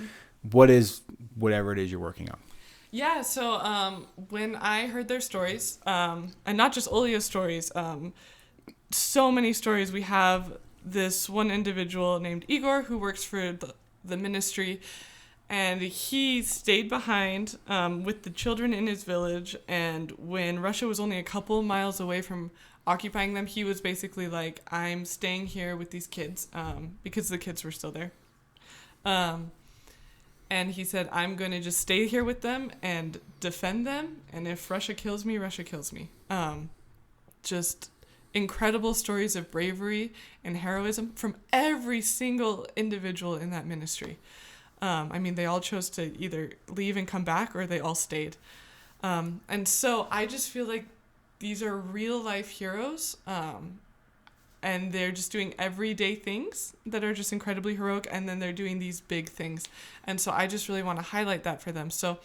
what is whatever it is you're working on? Yeah, so when I heard their stories, and not just Olya's stories, so many stories. We have this one individual named Igor who works for the ministry, and he stayed behind with the children in his village, and when Russia was only a couple miles away from occupying them, he was basically like, I'm staying here with these kids, because the kids were still there. And he said, I'm going to just stay here with them and defend them. And if Russia kills me, Russia kills me. Just incredible stories of bravery and heroism from every single individual in that ministry. They all chose to either leave and come back, or they all stayed. And so I just feel like these are real life heroes. And they're just doing everyday things that are just incredibly heroic, and then they're doing these big things. And so I just really want to highlight that for them. So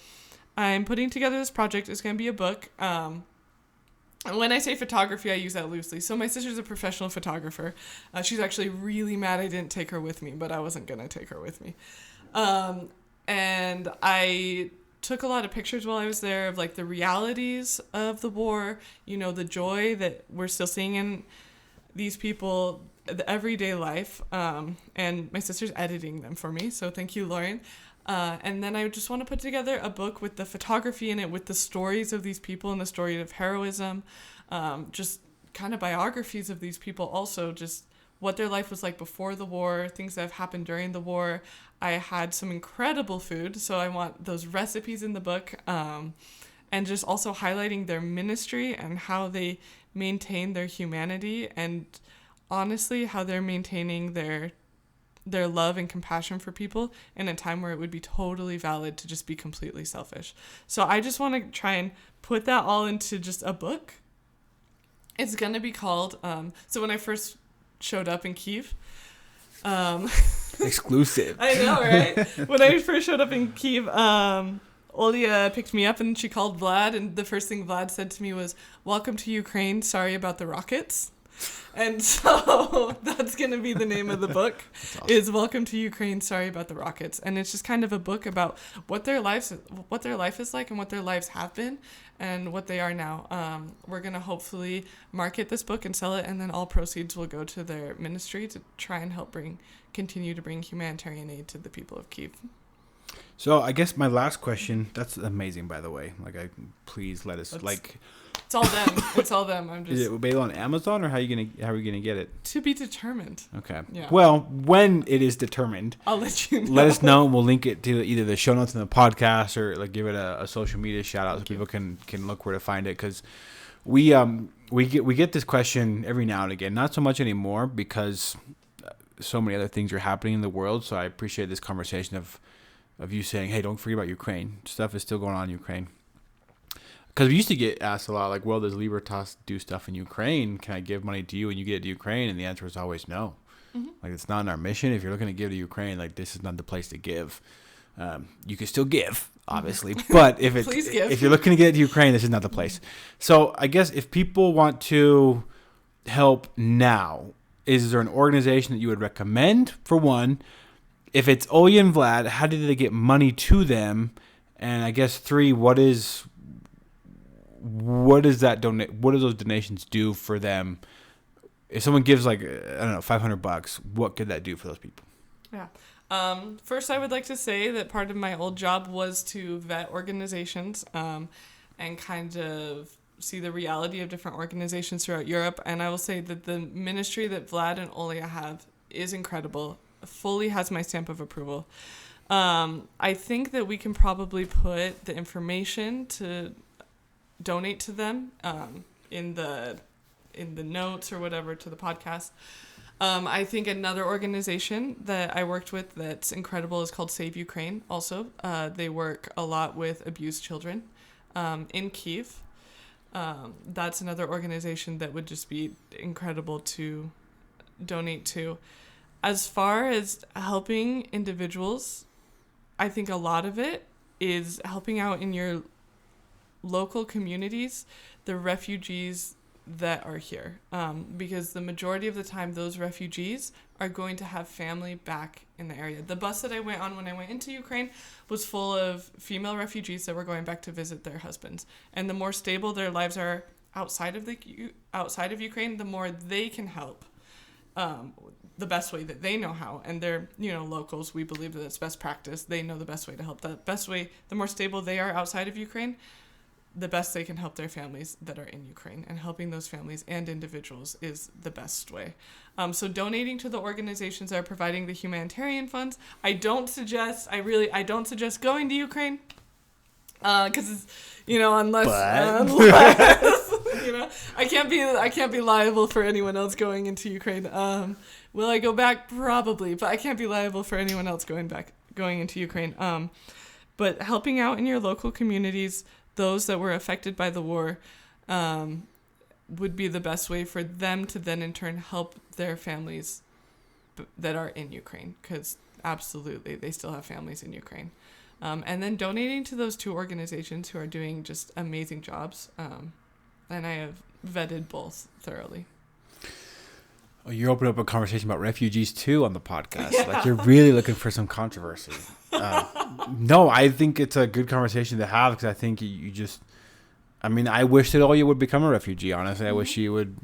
I'm putting together this project. It's going to be a book. when I say photography, I use that loosely. So my sister's a professional photographer. She's actually really mad I didn't take her with me, but I wasn't going to take her with me. And I took a lot of pictures while I was there of like the realities of the war, the joy that we're still seeing in these people, the everyday life. And my sister's editing them for me. So thank you, Lauren. And then I just want to put together a book with the photography in it, with the stories of these people and the story of heroism, just kind of biographies of these people, also just what their life was like before the war, things that have happened during the war. I had some incredible food, so I want those recipes in the book, and just also highlighting their ministry and how they maintain their humanity, and honestly how they're maintaining their love and compassion for people in a time where it would be totally valid to just be completely selfish. So I just want to try and put that all into just a book. It's going to be called, so when I first showed up in Kyiv, exclusive. I know, right? When I first showed up in Kyiv, Olia picked me up and she called Vlad, and the first thing Vlad said to me was, "Welcome to Ukraine, sorry about the rockets." And so that's going to be the name of the book, awesome. Is Welcome to Ukraine, Sorry About the Rockets. And it's just kind of a book about what their life is like and what their lives have been and what they are now. We're going to hopefully market this book and sell it, and then all proceeds will go to their ministry to try and help continue to bring humanitarian aid to the people of Kyiv. So I guess my last question, that's amazing, by the way. Please let us, It's all them. It's all them. I'm just. Is it available on Amazon, or how are we gonna get it? To be determined. Okay. Yeah. Well, when it is determined, I'll let you know. Let us know, and we'll link it to either the show notes in the podcast or give it a social media shout out so people can look where to find it, because we get this question every now and again. Not so much anymore because so many other things are happening in the world. So I appreciate this conversation of you saying, hey, don't forget about Ukraine. Stuff is still going on in Ukraine. Because we used to get asked a lot, well, does Libertas do stuff in Ukraine? Can I give money to you and you get it to Ukraine? And the answer is always no. Mm-hmm. It's not in our mission. If you're looking to give to Ukraine, this is not the place to give. You can still give, obviously. But if you're looking to get it to Ukraine, this is not the place. So I guess if people want to help now, is there an organization that you would recommend, for one? If it's Olya and Vlad, how did they get money to them? And I guess 3, what does those donations do for them? If someone gives $500, what could that do for those people? Yeah. First, I would like to say that part of my old job was to vet organizations and kind of see the reality of different organizations throughout Europe. And I will say that the ministry that Vlad and Olya have is incredible. Fully has my stamp of approval. I think that we can probably put the information to donate to them in the notes or whatever to the podcast. I think another organization that I worked with that's incredible is called Save Ukraine. Also, they work a lot with abused children in Kyiv. That's another organization that would just be incredible to donate to. As far as helping individuals, I think a lot of it is helping out in your local communities, the refugees that are here. Because the majority of the time, those refugees are going to have family back in the area. The bus that I went on when I went into Ukraine was full of female refugees that were going back to visit their husbands. And the more stable their lives are outside of Ukraine, the more they can help. The best way that they know how, and they're locals. We believe that it's best practice. They know the best way to help. The best way, the more stable they are outside of Ukraine, the best they can help their families that are in Ukraine, and helping those families and individuals is the best way. So donating to the organizations that are providing the humanitarian funds. I don't suggest going to Ukraine, because unless I can't be liable for anyone else going into Ukraine. Will I go back? Probably, but I can't be liable for anyone else going into Ukraine. But helping out in your local communities, those that were affected by the war, would be the best way for them to then in turn help their families that are in Ukraine, because absolutely they still have families in Ukraine. And then donating to those 2 organizations who are doing just amazing jobs. And I have vetted both thoroughly. Oh, you're opening up a conversation about refugees too on the podcast. Yeah. Like you're really looking for some controversy. No, I think it's a good conversation to have because I think you just. I mean, I wish that Olya would become a refugee. Honestly, I wish she would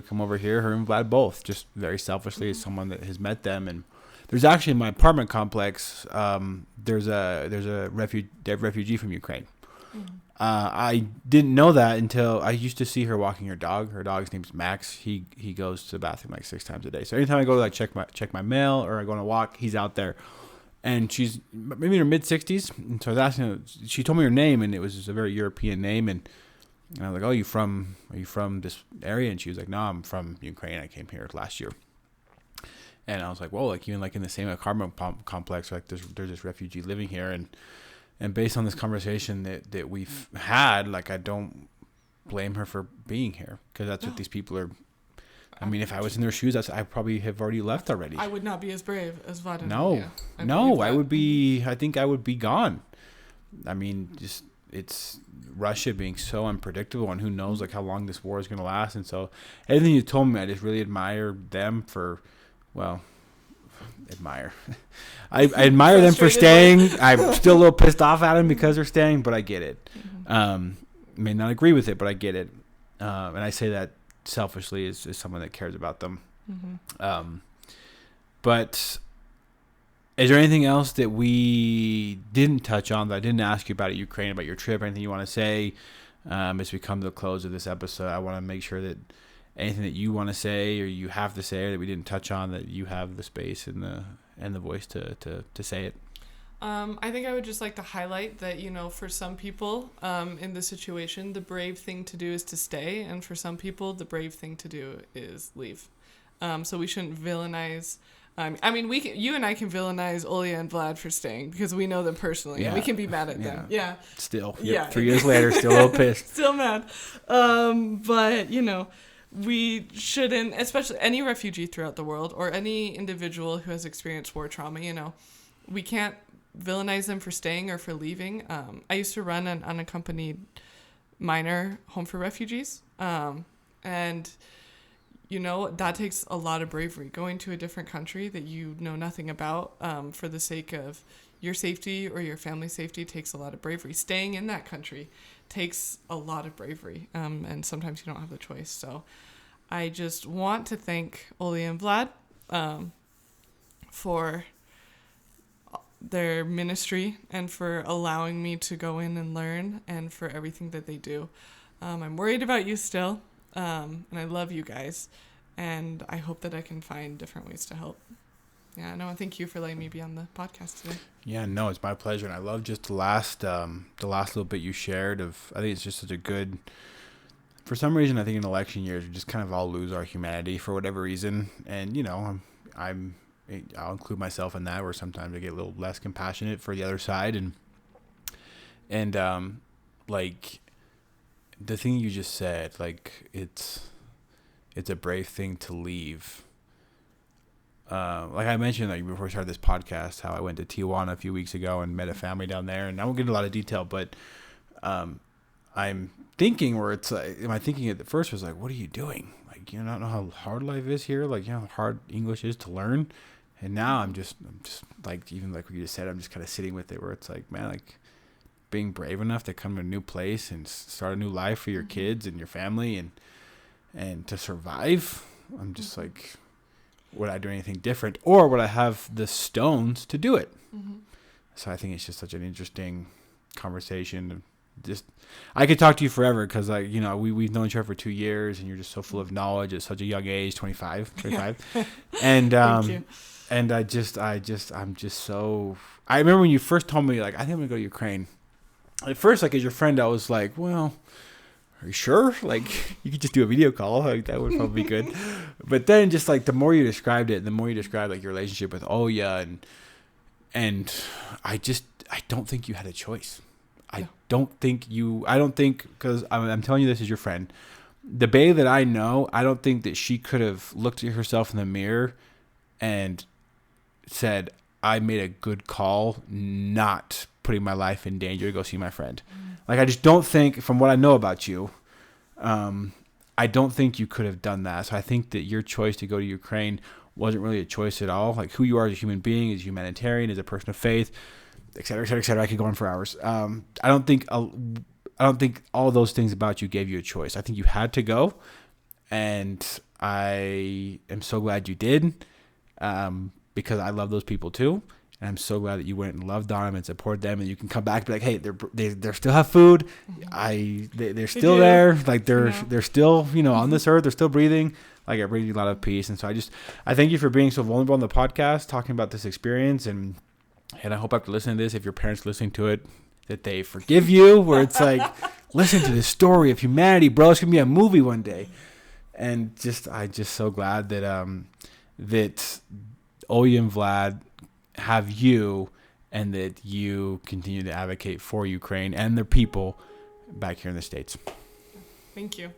come over here. Her and Vlad both, just very selfishly, as someone that has met them. And there's actually in my apartment complex, there's a refugee from Ukraine. I didn't know that until I used to see her walking her dog. Her dog's name's Max. He goes to the bathroom like 6 times a day. So anytime I go to like check my mail or I go on a walk, he's out there. And she's maybe in her mid-60s. And so I was asking her, she told me her name, and it was just a very European name. And I was like, oh, are you from this area? And she was like, no, I'm from Ukraine. I came here last year. And I was like, whoa, like even like in the same apartment complex, like there's this refugee living here. And based on this conversation that we've had, like I don't blame her for being here because that's what these people are. I mean, if I was in their shoes, I probably have already left already. I would not be as brave as Vlad. No, I would be. I think I would be gone. I mean, just it's Russia being so unpredictable, and who knows like how long this war is going to last. And so, everything you told me, I just really admire them for. Well, admire. I admire them for staying. I'm still a little pissed off at them because they're staying, but I get it. May not agree with it, but I get it, and I say that. Selfishly is someone that cares about them. But is there anything else that we didn't touch on that I didn't ask you about at Ukraine, about your trip, anything you want to say as we come to the close of this episode? I want to make sure that anything that you want to say or you have to say or that we didn't touch on, that you have the space and the voice to say it. I think I would just like to highlight that, for some people in this situation, the brave thing to do is to stay. And for some people, the brave thing to do is leave. So we shouldn't villainize. I mean, you and I can villainize Olya and Vlad for staying because we know them personally. And we can be mad at them. Yeah. Still. Yeah. 3 years later, still a little pissed. Still mad. But, we shouldn't, especially any refugee throughout the world or any individual who has experienced war trauma, we can't villainize them for staying or for leaving. I used to run an unaccompanied minor home for refugees. And, that takes a lot of bravery. Going to a different country that you know nothing about for the sake of your safety or your family's safety takes a lot of bravery. Staying in that country takes a lot of bravery. And sometimes you don't have the choice. So I just want to thank Olya and Vlad for their ministry and for allowing me to go in and learn and for everything that they do. I'm worried about you still, and I love you guys, and I hope that I can find different ways to help. Yeah, no, thank you for letting me be on the podcast today. Yeah, no, it's my pleasure, and I love just the last little bit you shared of. I think it's just such a good. For some reason, I think in election years we just kind of all lose our humanity for whatever reason, and I'll include myself in that, where sometimes I get a little less compassionate for the other side, and like the thing you just said, like it's a brave thing to leave. Like I mentioned, like before we started this podcast, how I went to Tijuana a few weeks ago and met a family down there, and I won't get into a lot of detail, but I'm thinking where it's like, my thinking at the first was like, what are you doing? Like, you don't know how hard life is here, like how hard English is to learn. And now I'm just like, even like what you just said, I'm just kind of sitting with it where it's like, man, like being brave enough to come to a new place and start a new life for your kids and your family and to survive. I'm just like, would I do anything different, or would I have the stones to do it? So I think it's just such an interesting conversation. Just, I could talk to you forever because we've known each other for 2 years and you're just so full of knowledge at such a young age, 25. And Thank you. And I'm just so. I remember when you first told me, like, I think I'm gonna go to Ukraine. At first, like, as your friend, I was like, well, are you sure? Like, you could just do a video call. Like, that would probably be good. But then, just like the more you described it, the more you described like your relationship with Olya, and I don't think you had a choice. I don't think, because I'm telling you this as your friend, the Baleigh that I know, I don't think that she could have looked at herself in the mirror and said, I made a good call not putting my life in danger to go see my friend. Like, I just don't think, from what I know about you, I don't think you could have done that. So I think that your choice to go to Ukraine wasn't really a choice at all. Like who you are as a human being, as a humanitarian, as a person of faith, et cetera, et cetera, et cetera. I could go on for hours. I don't think all those things about you gave you a choice. I think you had to go, and I am so glad you did, because I love those people too. And I'm so glad that you went and loved on them and supported them, and you can come back and be like, hey, they still have food. They're still there. Like they're still, on this earth. They're still breathing. Like it brings you a lot of peace. And so I thank you for being so vulnerable on the podcast, talking about this experience. And I hope after listening to this, if your parents listening to it, that they forgive you, where it's like, listen to this story of humanity, bro. It's going to be a movie one day. And I'm just so glad that Oya and Vlad have you, and that you continue to advocate for Ukraine and their people back here in the States. Thank you.